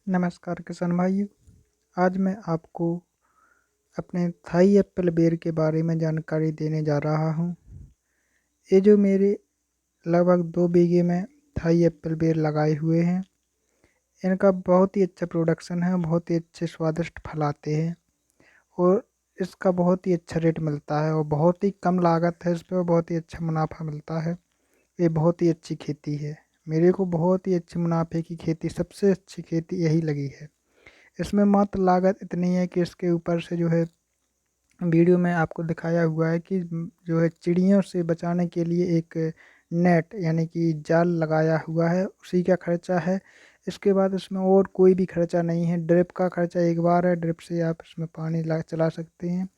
नमस्कार किसान भाइयों। आज मैं आपको अपने थाई एप्पल बेर के बारे में जानकारी देने जा रहा हूँ। ये जो मेरे लगभग 2 बीघे में थाई एप्पल बेर लगाए हुए हैं, इनका बहुत ही अच्छा प्रोडक्शन है, बहुत ही अच्छे स्वादिष्ट फल आते हैं और इसका बहुत ही अच्छा रेट मिलता है और बहुत ही कम लागत है इस पे और बहुत ही अच्छा मुनाफा मिलता है। ये बहुत ही अच्छी खेती है। मेरे को बहुत ही अच्छे मुनाफे की खेती, सबसे अच्छी खेती यही लगी है। इसमें मात्र लागत इतनी है कि इसके ऊपर से जो है वीडियो में आपको दिखाया हुआ है कि जो है चिड़ियों से बचाने के लिए एक नेट यानी कि जाल लगाया हुआ है, उसी का खर्चा है। इसके बाद इसमें और कोई भी खर्चा नहीं है। ड्रिप का खर्चा एक बार है, ड्रिप से आप इसमें पानी चला सकते हैं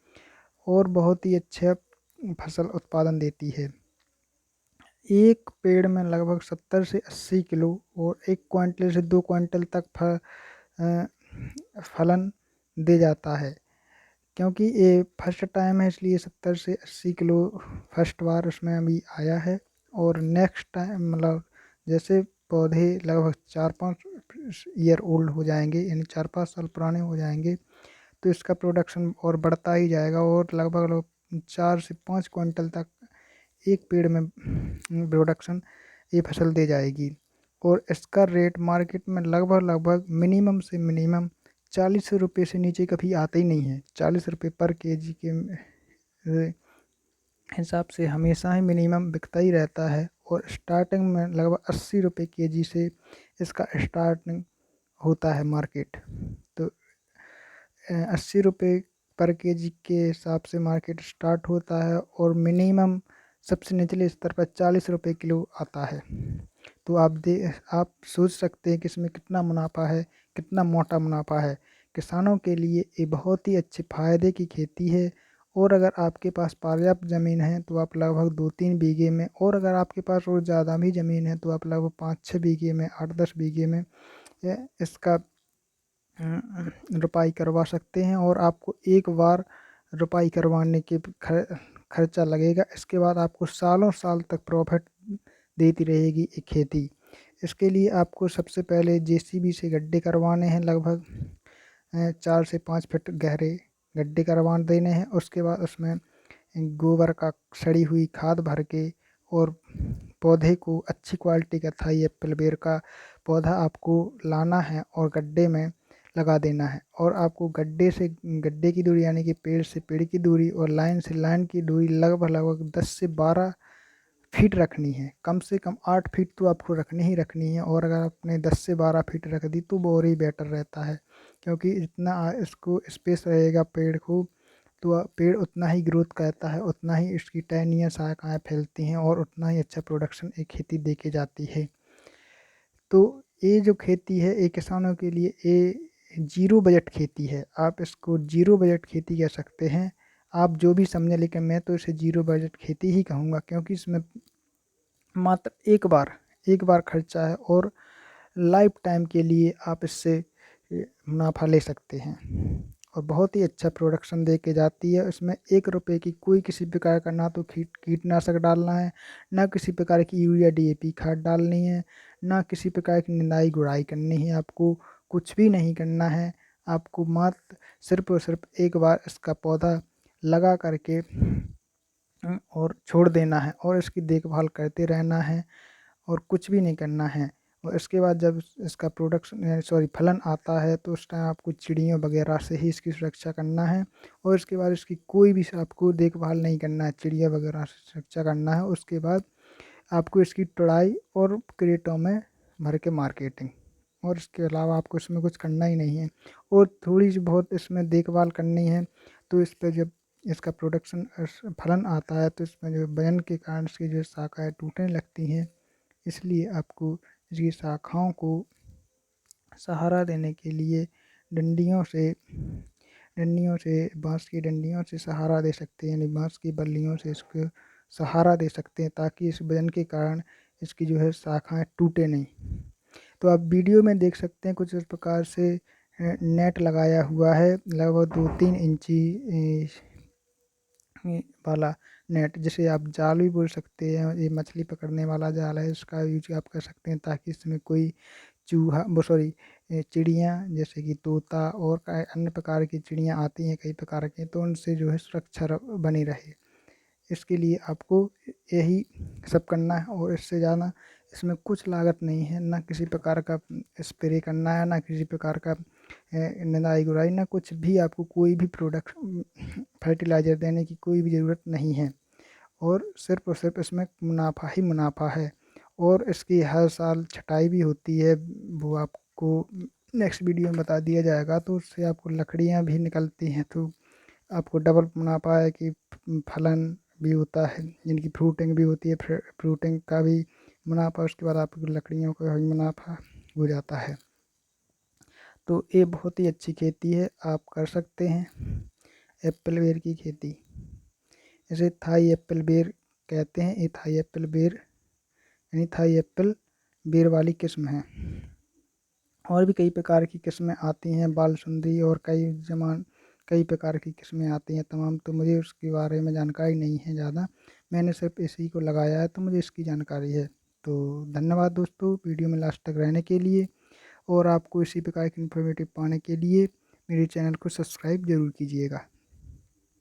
और बहुत ही अच्छा फसल उत्पादन देती है। एक पेड़ में लगभग 70 से 80 किलो और 1 क्विंटल से 2 क्विंटल तक फलन दे जाता है। क्योंकि ये फर्स्ट टाइम है इसलिए 70 से 80 किलो फर्स्ट बार उसमें अभी आया है और नेक्स्ट टाइम मतलब जैसे पौधे लगभग 4-5 ईयर ओल्ड हो जाएंगे, यानी 4-5 साल पुराने हो जाएंगे, तो इसका प्रोडक्शन और बढ़ता ही जाएगा और लगभग 4 से 5 क्विंटल तक एक पेड़ में प्रोडक्शन ये फसल दे जाएगी। और इसका रेट मार्केट में लगभग मिनिमम से मिनिमम 40 रुपये से नीचे कभी आता ही नहीं है। 40 रुपये पर केजी के हिसाब से हमेशा ही मिनिमम बिकता ही रहता है और स्टार्टिंग में लगभग 80 रुपये केजी से इसका स्टार्टिंग होता है मार्केट। तो 80 रुपये पर केजी के हिसाब से मार्केट स्टार्ट होता है और मिनिमम सबसे निचले स्तर पर 40 रुपये किलो आता है। तो आप सोच सकते हैं कि इसमें कितना मुनाफा है, कितना मोटा मुनाफा है। किसानों के लिए ये बहुत ही अच्छे फ़ायदे की खेती है। और अगर आपके पास पर्याप्त ज़मीन है तो आप लगभग 2-3 बीघे में, और अगर आपके पास और ज़्यादा भी ज़मीन है तो आप लगभग 5-6 बीघे में, 8-10 बीघे में इसका रोपाई करवा सकते हैं और आपको एक बार रोपाई करवाने के खर्चा लगेगा। इसके बाद आपको सालों साल तक प्रॉफिट देती रहेगी ये खेती। इसके लिए आपको सबसे पहले जेसीबी से गड्ढे करवाने हैं, लगभग 4 से 5 फीट गहरे गड्ढे करवा देने हैं। उसके बाद उसमें गोबर का सड़ी हुई खाद भर के और पौधे को अच्छी क्वालिटी का थाई एप्पल बेर का पौधा आपको लाना है और गड्ढे में लगा देना है। और आपको गड्ढे से गड्ढे की दूरी यानी कि पेड़ से पेड़ की दूरी और लाइन से लाइन की दूरी लगभग 10 से 12 फीट रखनी है। कम से कम 8 फीट तो आपको रखनी ही रखनी है और अगर आपने 10 से 12 फीट रख दी तो वो और ही बेटर रहता है। क्योंकि जितना इसको स्पेस रहेगा पेड़ को, तो पेड़ उतना ही ग्रोथ करता है, उतना ही इसकी टहनियाँ शाखाएँ फैलती हैं और उतना ही अच्छा प्रोडक्शन एक खेती दे के जाती है। तो ये जो खेती है ये किसानों के लिए ये जीरो बजट खेती है। आप इसको जीरो बजट खेती कह सकते हैं, आप जो भी समझें, लेकिन मैं तो इसे जीरो बजट खेती ही कहूँगा क्योंकि इसमें मात्र एक बार खर्चा है और लाइफ टाइम के लिए आप इससे मुनाफा ले सकते हैं और बहुत ही अच्छा प्रोडक्शन दे के जाती है। इसमें 1 रुपये की कोई किसी प्रकार का ना तो कीटनाशक डालना है, ना किसी प्रकार की यूरिया डीएपी खाद डालनी है, ना किसी प्रकार की निंदाई गुड़ाई करनी है। आपको कुछ भी नहीं करना है। आपको मात्र सिर्फ और सिर्फ एक बार इसका पौधा लगा करके और छोड़ देना है और इसकी देखभाल करते रहना है और कुछ भी नहीं करना है। और इसके बाद जब इसका फलन आता है तो उस टाइम आपको चिड़ियों वगैरह से ही इसकी सुरक्षा करना है और इसके बाद इसकी कोई भी आपको देखभाल नहीं करना है, चिड़िया वगैरह से सुरक्षा करना है। उसके बाद आपको इसकी तुड़ाई और क्रेटों में भर के मार्केटिंग, और इसके अलावा आपको इसमें कुछ करना ही नहीं है और थोड़ी सी बहुत इसमें देखभाल करनी है। तो इस पर जब इसका प्रोडक्शन फलन आता है तो इसमें जो वजन के कारण इसकी जो शाखाएँ टूटने लगती हैं, इसलिए आपको इसकी शाखाओं को सहारा देने के लिए डंडियों से बांस की डंडियों से सहारा दे सकते हैं, यानी बांस की बल्लियों से इसको सहारा दे सकते हैं ताकि इस वजन के कारण इसकी जो है शाखाएँ टूटे नहीं। तो आप वीडियो में देख सकते हैं कुछ इस प्रकार से नेट लगाया हुआ है, लगभग 2-3 इंची वाला नेट, जिसे आप जाल भी बोल सकते हैं। ये मछली पकड़ने वाला जाल है, इसका यूज आप कर सकते हैं ताकि इसमें कोई चूहा चिड़ियाँ जैसे कि तोता और अन्य प्रकार की चिड़ियाँ आती हैं कई प्रकार की, तो उनसे जो है सुरक्षा बनी रहे। इसके लिए आपको यही सब करना है और इससे ज़्यादा इसमें कुछ लागत नहीं है, ना किसी प्रकार का स्प्रे करना है, ना किसी प्रकार का निंदाई गुड़ाई, ना कुछ भी, आपको कोई भी प्रोडक्ट फर्टिलाइज़र देने की कोई भी ज़रूरत नहीं है और सिर्फ इसमें मुनाफा ही मुनाफा है। और इसकी हर साल छटाई भी होती है, वो आपको नेक्स्ट वीडियो में बता दिया जाएगा। तो उससे आपको लकड़ियाँ भी निकलती हैं, तो आपको डबल मुनाफा है कि फलन भी होता है, जिनकी फ्रूटिंग भी होती है, फ्रूटिंग का भी मुनाफा, उसके बाद आपको लकड़ियों का भी मुनाफा हो जाता है। तो ये बहुत ही अच्छी खेती है, आप कर सकते हैं एप्पल बेर की खेती। इसे थाई एप्पल बेर कहते हैं। ये थाई एप्पल बेर यानी थाई एप्पल बेर वाली किस्म है। और भी कई प्रकार की किस्में आती हैं, बालसुंदरी और कई प्रकार की किस्में आती हैं तमाम, तो मुझे उसके बारे में जानकारी नहीं है ज़्यादा। मैंने सिर्फ इसी को लगाया है, तो मुझे इसकी जानकारी है। तो धन्यवाद दोस्तों वीडियो में लास्ट तक रहने के लिए, और आपको इसी प्रकार की इन्फॉर्मेटिव पाने के लिए मेरे चैनल को सब्सक्राइब ज़रूर कीजिएगा।